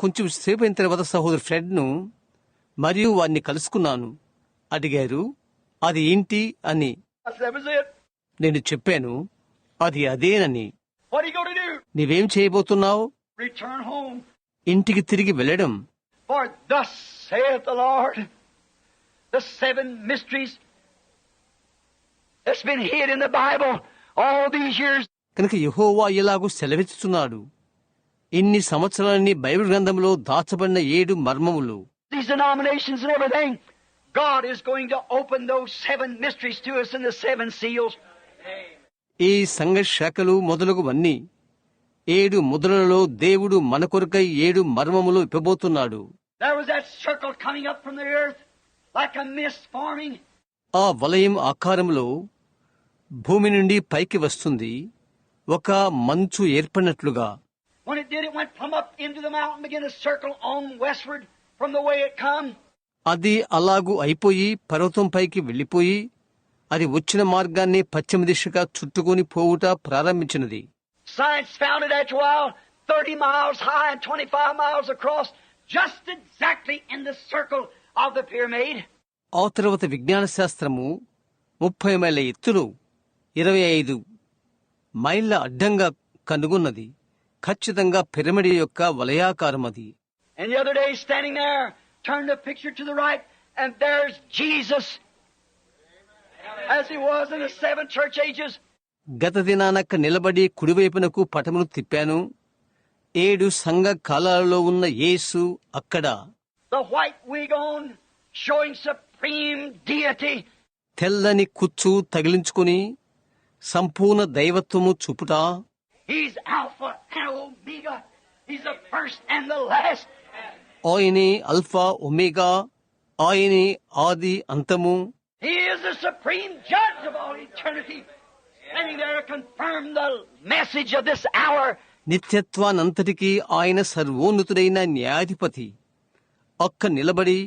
కొంచెం సేపు అయిన తర్వాత సహోదరు ఫ్రెడ్ను మరియు వారిని కలుసుకున్నాను. అడిగారు, అది ఏంటి అని. నేను చెప్పాను, అది అదేనని. నీవేం చేయబోతున్నావు? ఇంటికి తిరిగి వెళ్ళడం. కనుక యెహోవా ఇలాగూ సెలవిస్తున్నాడు, ఇన్ని సంవత్సరాలని బైబిల్ గ్రంథంలో దాచబడిన 7 మర్మములు. These denominations and everything, God is going to open those 7 mysteries to us in the 7 seals. ఈ సంఘ శాఖలు మొదలగువన్నీ 7 ముద్రలలో దేవుడు మన కొరకై 7 మర్మములు ఇప్పబోతున్నాడు. There was that circle coming up from the earth like a mist forming. ఆ వలయం ఆకారంలో భూమి నుండి పైకి వస్తుంది, ఒక మంచు ఏర్పడినట్లుగా. When it did, it went plumb up into the mountain, began to circle on westward from the way it come. అది అలాగూ అయిపోయి పర్వతం పైకి వెళ్లిపోయి అది వచ్చిన మార్గాన్ని పశ్చిమ దిశగా చుట్టుకొని పోవుట ప్రారంభించినది. Science found it after a while 30 miles high and 25 miles across, just exactly in the circle of the pyramid. ఆ తర్వాత విజ్ఞాన శాస్త్రము 30 మైళ్ళ ఎత్తులో 25 మైళ్ళ అడ్డంగా కనుగొన్నది. ఖచ్చితంగా పిరమిడ్ యొక్క వలయాకారం అది. And the other day, standing there, turned the picture to the right, and there's Jesus, as he was in the 7 church ages. గత దినానక్క నిలబడి కుడివైపునకు పటమును తిప్పాను. 7 సంఘ కాలాలలో ఉన్న యేసు అక్కడ. The white wig on, showing supreme deity. తెల్లని కుచ్చు తగిలించుకుని సంపూర్ణ దైవత్వము చూపుట. He's Alpha and Omega. He's the first and the last. ఆయనే అల్ఫా ఒమేగా, ఆయనే ఆది అంతము. He is the supreme judge of all eternity, standing there to confirm the message of this hour. నిత్యత్వానంతటికీ ఆయన సర్వోన్నతుడైన న్యాయాధిపతి అక్క నిలబడి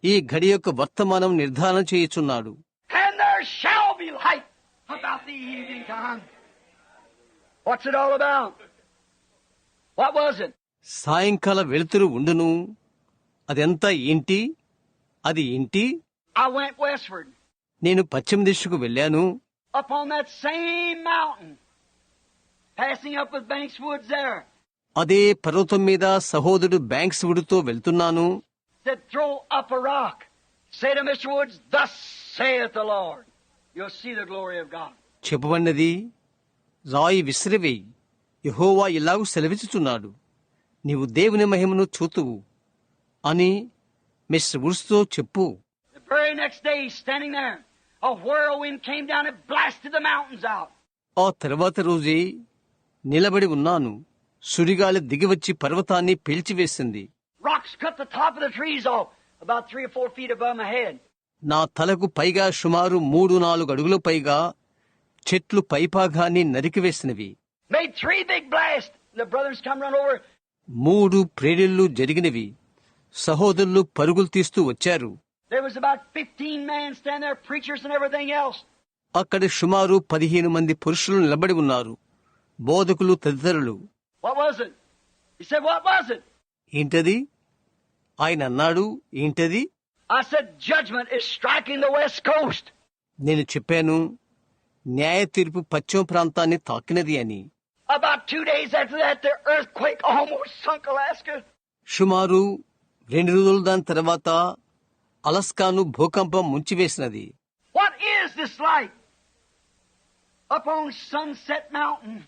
ఈ గడి యొక్క వర్తమానం నిర్ధారణ చేయుచున్నాడు. And there shall be light about the evening time. What's it all about? What was it? సాయంకాల వెలుతురు ఉండును. అదెంత ఏంటి? అది ఏంటి? I went westward. నేను పశ్చిమ దిశకు వెళ్ళాను. Upon that same mountain, passing up with Banks Woods there. అదే పర్వతం మీద సహోదరుడు బ్యాంక్స్ వుడ్తో వెళ్తున్నాను. Said, throw up a rock. Say to Mr. Woods, thus saith the Lord. You'll see the glory of God. చెప్పబడినది, రాయి విసిరివేయి, యెహోవా ఇలాగూ సెలవిచ్చుచున్నాడు, నీవు దేవుని మహిమను చూతువు అని మిస్టర్ వుడ్స్తో చెప్పు. The very next day, standing there, a whirlwind came down and blasted the mountains out. ఆ తర్వాత రోజే నిలబడి ఉన్నాను. సుడిగాలి దిగివచ్చి పర్వతాన్ని పేల్చివేసింది. Rocks cut the top of the trees off about 3 or 4 feet above my head. నా తలకు పైగా సుమారు 3-4 అడుగుల పైగా చెట్లు పైపాగాన్ని నరికివేసినవి. Made 3 big blasts. The brothers come run over. 3 ప్రేడిళ్లు జరిగినవి. సహోదరులు పరుగులు తీస్తూ వచ్చారు. There was about 15 men standing there, preachers and everything else. అక్కడ సుమారు 15 మంది పురుషులు నిలబడి ఉన్నారు, బోధకులు తదితరులు. What was it? He said, what was it? ఏంటది? ఆయన అన్నాడు, ఏంటది? I said, judgment is striking the west coast. నేను చెప్పాను, న్యాయ తీర్పు పశ్చిమ ప్రాంతాన్ని తాకినది అని. About 2 days after that, the earthquake almost sunk Alaska. సుమారు 2 రోజుల దాని తర్వాత అలస్కాను భూకంపం ముంచివేసినది. What is this light? Up on Sunset Mountain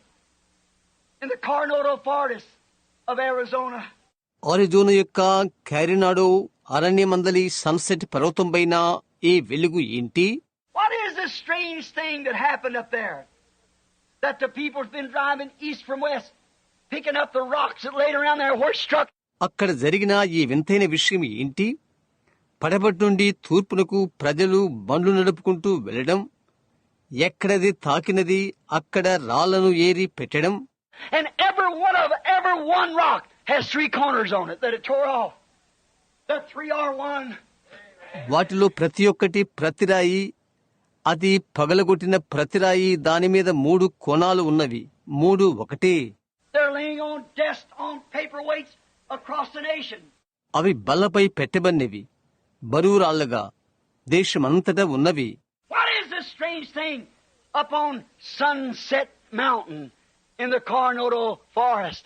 in the Coronado Forest of Arizona. Arizona యొక్క క్యారినాడో అరణ్యమందలి సన్సెట్ పర్వతం పైన ఈ వెలుగు ఏంటి? What is this strange thing that happened up there? That the people's been driving east from west, picking up the rocks that laid around there were struck. అక్కడ జరిగిన ఈ వింతైన విషయం ఏంటి? పడబట్టి నుండి తూర్పునకు ప్రజలు బండ్లు నడుపుకుంటూ వెళ్లడం, ఎక్కడది తాకినది అక్కడ రాళ్లను ఏరి పెట్టడం. And every one rock has 3 corners on it that it tore off. The 3 are 1. వాటిలో ప్రతి ఒక్కటి ప్రతిరాయి, అది పగలగొట్టిన ప్రతిరాయి, దాని మీద 3 కోణాలు ఉన్నవి. 3 ఒకటే. They're laying on desks on paperweights across the nation. అవి బల్లపై పెట్టబడినవి, బరువురాళ్లుగా దేశమంతటా ఉన్నవి. What is this strange thing upon Sunset Mountain in the Coronado Forest?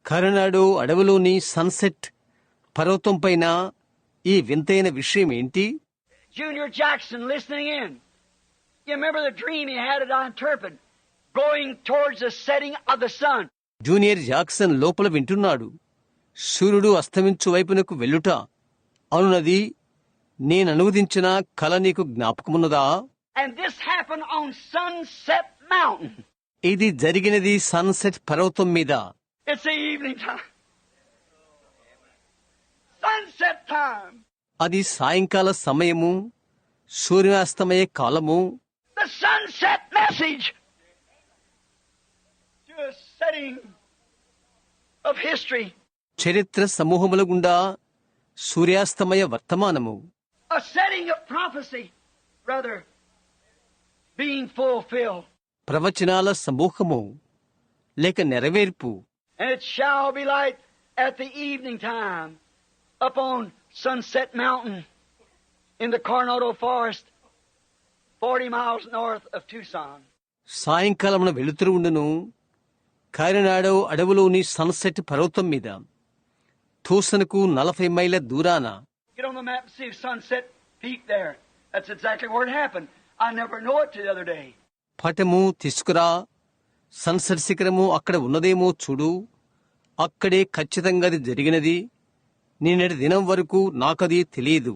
కరనాడో అడవిలోని సన్సెట్ పర్వతం పైన ఈ వింతైన విషయం ఏంటి? Junior Jackson listening in. You remember the dream he had it I interpret, going towards the setting of the sun. Junior Jackson లోపల వింటున్నాడు. సూర్యుడు అస్తమించు వైపునకు వెళ్ళుట అనున్నది నేననువదించిన కల నీకు జ్ఞాపకమున్నదా? And this happened on Sunset Mountain. ఇది జరిగినది సన్సెట్ పర్వతం మీద. It's the evening time. Sunset time. అది సాయంకాల సమయము, సూర్యాస్తమయ కాలము. The sunset message to a setting of history. చరిత్ర సమూహముల గుండా సూర్యాస్తమయ వర్తమానము. A setting of prophecy, brother, being fulfilled. ప్రవచనాల సమూహము లేక నెరవేర్పు. And it shall be light at the evening time upon Sunset Mountain in the Coronado Forest, 40 miles north of Tucson. సాయంకాలమున వెలుతురు ఉండును కారినాడో అడవులోని sunset పర్వతం మీద, తూసన్కు 40 మైళ్ళ దూరాన. Get on the map and see a sunset peak there. That's exactly where it happened. I never know it till the other day. పటము తీసుకురా, sunset శిఖరము అక్కడ ఉన్నదేమో చూడు. అక్కడే ఖచ్చితంగా అది జరిగినది. నిన్నటి దినం వరకు నాకది తెలియదు.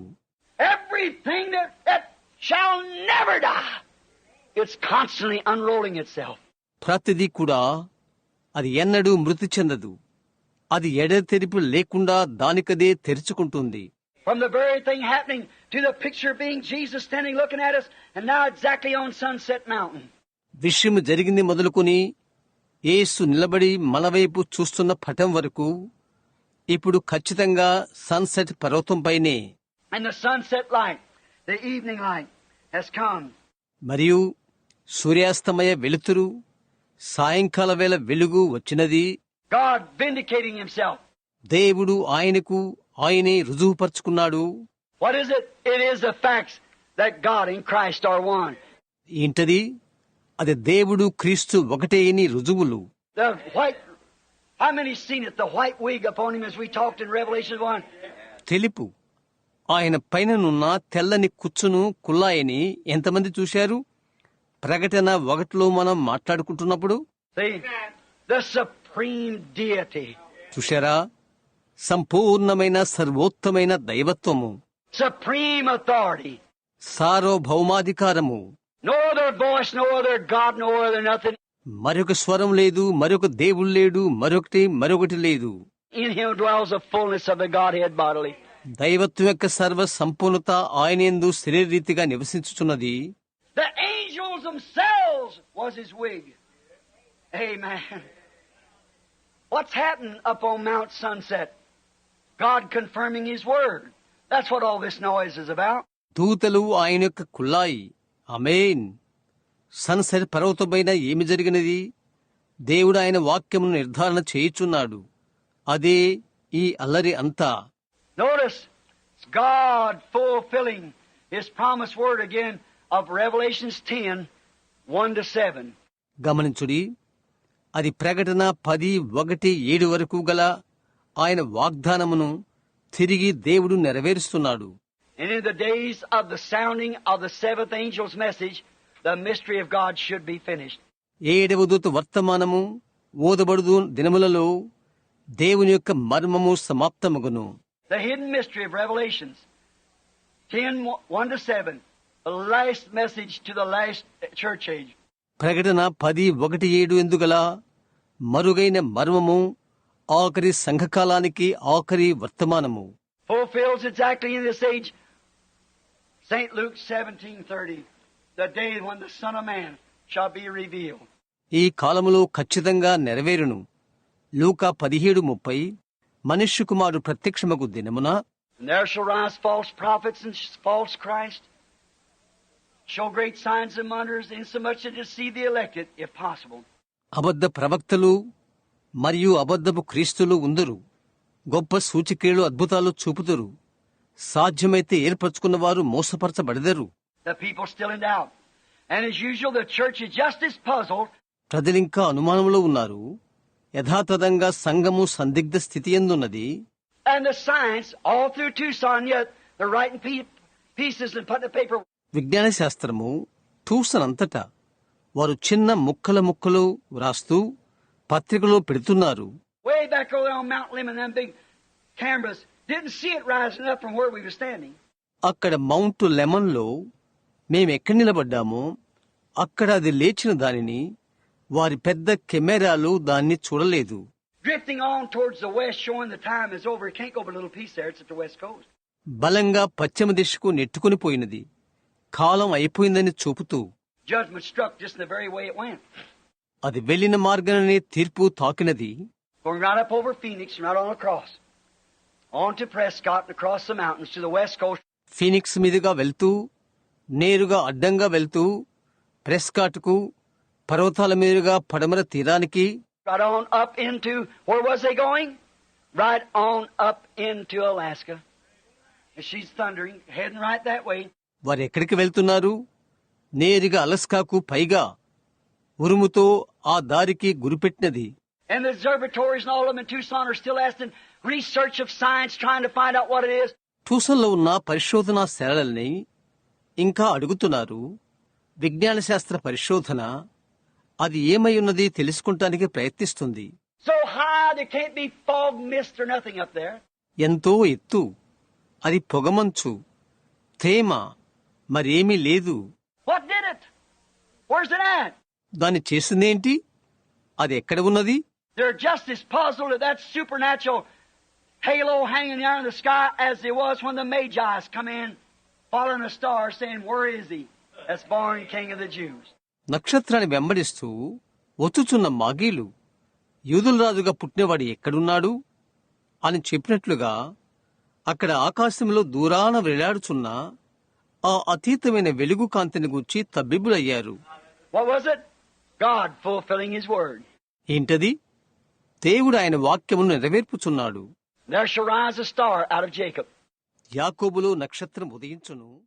Everything that shall never die, it's constantly unrolling itself. ప్రతిదీ కూడా అది ఎన్నడూ మృతి చెందదు. అది ఎడతెరిపి లేకుండా దానికదే తెరుచుకుంటుంది. From the very thing happening to the picture being Jesus standing looking at us, and now exactly on Sunset Mountain. విషయం జరిగింది మొదలుకొని యేసు నిలబడి మన వైపు చూస్తున్న పటం వరకు ఇప్పుడు ఖచ్చితంగా సన్సెట్ పర్వతం పైనే. And the sunset light, the evening light, has come. మరియు సూర్యాస్తమయ వెలుతురు, సాయంకాల వేళ వెలుగు వచ్చినది. God vindicating Himself. దేవుడు ఆయనే రుజువుపరుచుకున్నాడు. What is it? It is the facts that God and Christ are one. ఏంటది? అది దేవుడు క్రీస్తు ఒకటే అని రుజువులు. The white, how many seen it? The white wig upon Him as we talked in Revelation 1. తెలుపు, ఆయన పైననున్న తెల్లని కుచ్చును కుల్లాయని ఎంతమంది చూశారు? ప్రకటన 1లో మనం మాట్లాడుకుంటున్నప్పుడు. See, the supreme deity. చూశారా? సంపూర్ణమైన సర్వోత్తమైన దైవత్వము, Supreme authority. సార్వభౌమాధికారము. No other voice, no other God, no other nothing. మరొక స్వరం లేదు, మరొక దేవుడు లేడు, మరొకటి లేదు. In Him dwells the fullness of the Godhead bodily. దైవత్వం యొక్క సర్వ సంపూర్ణత ఆయనందు శరీరరీతిగా నివసించుచున్నది. The angels themselves was His wig. Amen. What's happened up on Mount Sunset? God confirming His word. That's what all this noise is about. దూతలు ఆయన యొక్క కుల్లాయి. ఆమేన్. Sunset పర్వతమైన ఏమి జరిగినది? దేవుడు ఆయన వాక్యమును నిర్ధారణ చేయుచున్నాడు. అదే ఈ అల్లరి అంతా. Notice, it's God fulfilling His promised word again of Revelations 10, 1-7. గమనించుడి, అది ప్రకటన 10:1-7 వరకు గల ఆయన వాగ్దానమును తిరిగి దేవుడు నెరవేరుస్తున్నాడు. And in the days of the sounding of the seventh angel's message, the mystery of God should be finished. 7వ దూత వర్తమానము ఓదబడుదు దినములలో దేవుని యొక్క మర్మము సమాప్తమగును. The hidden mystery of Revelations 10, 1-7, the last message to the last church age. ప్రకటన 10:1-7 ఎందుగల మరుగైన మర్మము ఆఖరి సంఘకాలానికి ఆఖరి వర్తమానము. Fulfills exactly in this age. St. Luke 17:30, the day when the Son of Man shall be revealed. ఈ కాలములో ఖచ్చితంగా నెరవేరును. లూకా 17:30, మనుష్య కుమారుడు ప్రత్యక్షమగు దినమున. And there shall rise false prophets and false Christ, show great signs and wonders, insomuch to deceive the elected, if possible. అబద్ధ ప్రవక్తలు మరియు అబద్ధపు క్రీస్తులు ఉందరు. గొప్ప సూచిక్రియలు అద్భుతాలు చూపుదురు. సాధ్యమైతే ఏర్పరచుకున్న వారు మోసపరచబడదరు. The people still in doubt. And as usual, the church is just as puzzled. ప్రజలింకా అనుమానంలో ఉన్నారు. యథాతథంగా సంఘము సందిగ్ధ స్థితి ఎందున్నది. And the science, all through Tucson, yet they're writing pieces and putting the paper. విజ్ఞాన శాస్త్రము ట్యూసన్ అంతటా వారు చిన్న ముక్కలు వ్రాస్తూ పత్రికలో పెడుతున్నారు. Way back over on Mount Lemmon, them big cameras, didn't see it rising up from where we were standing. అక్కడ mount lemon లో మేమెక్కడ నిలబడ్డామో అక్కడ అది లేచిన దానిని వారి పెద్ద కెమెరాలు దాన్ని చూడలేదు. Drifting on towards the west, showing the time is over. It can't go but a little piece there. It's at the west coast. బలంగా పశ్చిమ దిశకు నెట్టుకుని పోయినది. కాలం అయిపోయిందని చూపుతూ Judgment struck just in the very way it went. అది వెళ్లిన మార్గాన్ని తీర్పు తాకినది. Going right up over Phoenix and right on across. On to Prescott and across the mountains to the west coast. Phoenix మీదుగా వెళ్తూ నేరుగా అడ్డంగా వెళ్తూ ప్రెస్కాట్ కు పర్వతాల మీదుగా పడమర తీరానికి Right on up into, where was they going? Right on up into Alaska. And she's thundering, heading right that way. వారు ఎక్కడికి వెళ్తున్నారు? నేరుగా అలస్కాకు పైగా ఉరుముతో ఆ దారికి గురిపెట్టినది. And the observatories and all of them in Tucson are still asking research of science, trying to find out what it is. ట్యూసన్లో ఉన్న పరిశోధనా శాలల్ని ఇంకా అడుగుతున్నారు. విజ్ఞాన శాస్త్ర పరిశోధన అది ఏమై ఉన్నది తెలుసుకుంటానికి ప్రయత్నిస్తుంది. So high there can't be fog, mist or nothing up there. ఎంతో ఎత్తు, అది పొగమంచు, తేమ మరేమీ లేదు. What did it? Where's it at? దాన్ని చేసిందేంటి? అది ఎక్కడ ఉన్నది? They're just as puzzled at that supernatural halo hanging there in the sky as they was when the Magi's come in, following a star, saying, "Where is he that's born King of the Jews?" నక్షత్రాన్ని వెంబడిస్తూ వచ్చుచున్న మాగీలు యూదుల రాజుగా పుట్టినవాడు ఎక్కడున్నాడు అని చెప్పినట్లుగా అక్కడ ఆకాశంలో దూరాన వేలాడుచున్న ఆ అతీతమైన వెలుగు కాంతిని గూర్చి తబ్బిబ్బులయ్యారు. What was it? God fulfilling His word. ఏంటది? దేవుడు ఆయన వాక్యమును నెరవేర్పుచున్నాడు. There shall rise a star out of Jacob. యాకోబులో నక్షత్రం ఉదయించును.